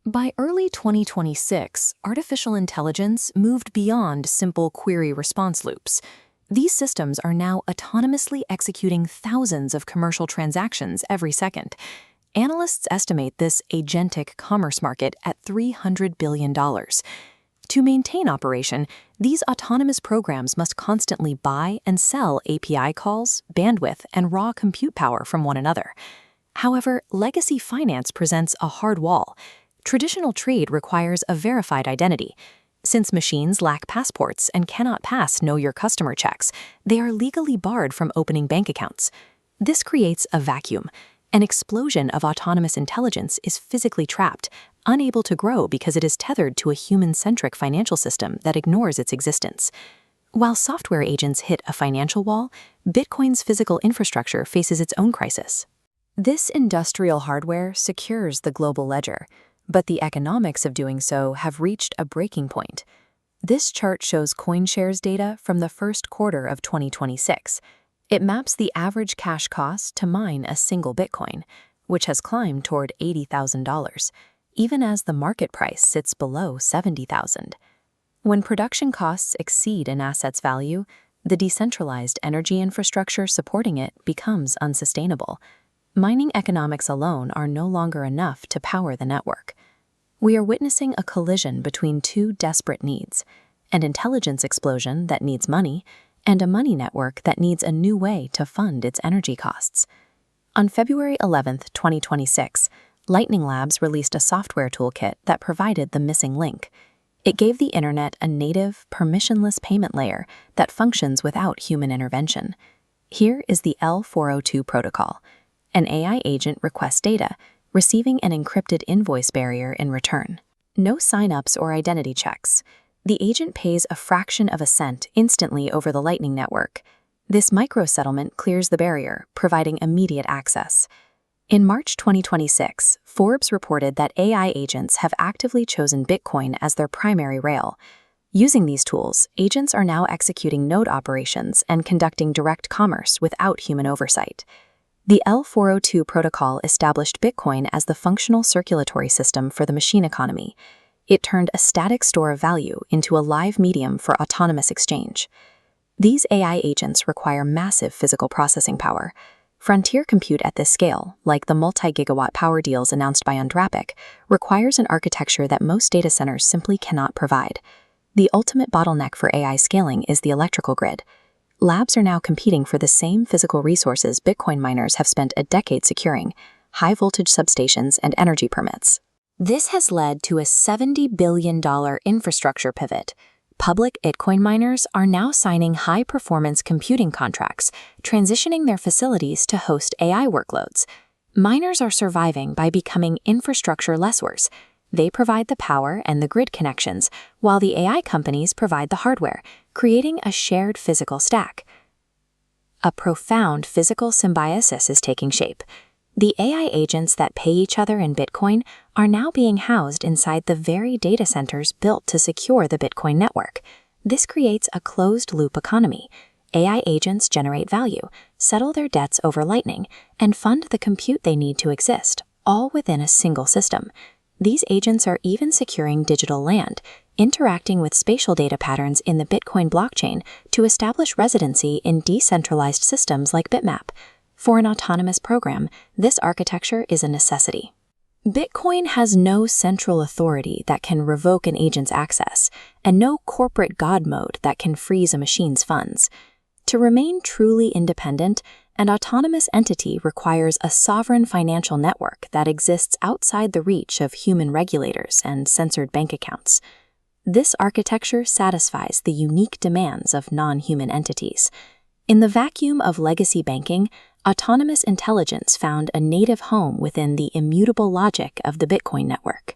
By early 2026, artificial intelligence moved beyond simple query response loops. These systems are now autonomously executing thousands of commercial transactions every second. Analysts estimate this agentic commerce market at $300 billion. To maintain operation, these autonomous programs must constantly buy and sell API calls, bandwidth, and raw compute power from one another. However, legacy finance presents a hard wall. Traditional trade requires a verified identity. Since machines lack passports and cannot pass Know Your Customer checks, they are legally barred from opening bank accounts. This creates a vacuum. An explosion of autonomous intelligence is physically trapped, unable to grow because it is tethered to a human-centric financial system that ignores its existence. While software agents hit a financial wall, Bitcoin's physical infrastructure faces its own crisis. This industrial hardware secures the global ledger, but the economics of doing so have reached a breaking point. This chart shows CoinShares data from the first quarter of 2026. It maps the average cash cost to mine a single Bitcoin, which has climbed toward $80,000, even as the market price sits below $70,000. When production costs exceed an asset's value, the decentralized energy infrastructure supporting it becomes unsustainable. Mining economics alone are no longer enough to power the network. We are witnessing a collision between two desperate needs: an intelligence explosion that needs money, and a money network that needs a new way to fund its energy costs. On February 11, 2026, Lightning Labs released a software toolkit that provided the missing link. It gave the internet a native, permissionless payment layer that functions without human intervention. Here is the L402 protocol. An AI agent requests data, receiving an encrypted invoice barrier in return. No sign-ups or identity checks. The agent pays a fraction of a cent instantly over the Lightning Network. This micro-settlement clears the barrier, providing immediate access. In March 2026, Forbes reported that AI agents have actively chosen Bitcoin as their primary rail. Using these tools, agents are now executing node operations and conducting direct commerce without human oversight. The L402 protocol established Bitcoin as the functional circulatory system for the machine economy. It turned a static store of value into a live medium for autonomous exchange. These AI agents require massive physical processing power. Frontier compute at this scale, like the multi-gigawatt power deals announced by Anthropic, requires an architecture that most data centers simply cannot provide. The ultimate bottleneck for AI scaling is the electrical grid. Labs are now competing for the same physical resources Bitcoin miners have spent a decade securing: high-voltage substations and energy permits. This has led to a $70 billion infrastructure pivot. Public Bitcoin miners are now signing high-performance computing contracts, transitioning their facilities to host AI workloads. Miners are surviving by becoming infrastructure lessors. They provide the power and the grid connections, while the AI companies provide the hardware, creating a shared physical stack. A profound physical symbiosis is taking shape. The AI agents that pay each other in Bitcoin are now being housed inside the very data centers built to secure the Bitcoin network. This creates a closed-loop economy. AI agents generate value, settle their debts over Lightning, and fund the compute they need to exist, all within a single system. These agents are even securing digital land, interacting with spatial data patterns in the Bitcoin blockchain to establish residency in decentralized systems like Bitmap. For an autonomous program, this architecture is a necessity. Bitcoin has no central authority that can revoke an agent's access, and no corporate God mode that can freeze a machine's funds. To remain truly independent, an autonomous entity requires a sovereign financial network that exists outside the reach of human regulators and censored bank accounts. This architecture satisfies the unique demands of non-human entities. In the vacuum of legacy banking, autonomous intelligence found a native home within the immutable logic of the Bitcoin network.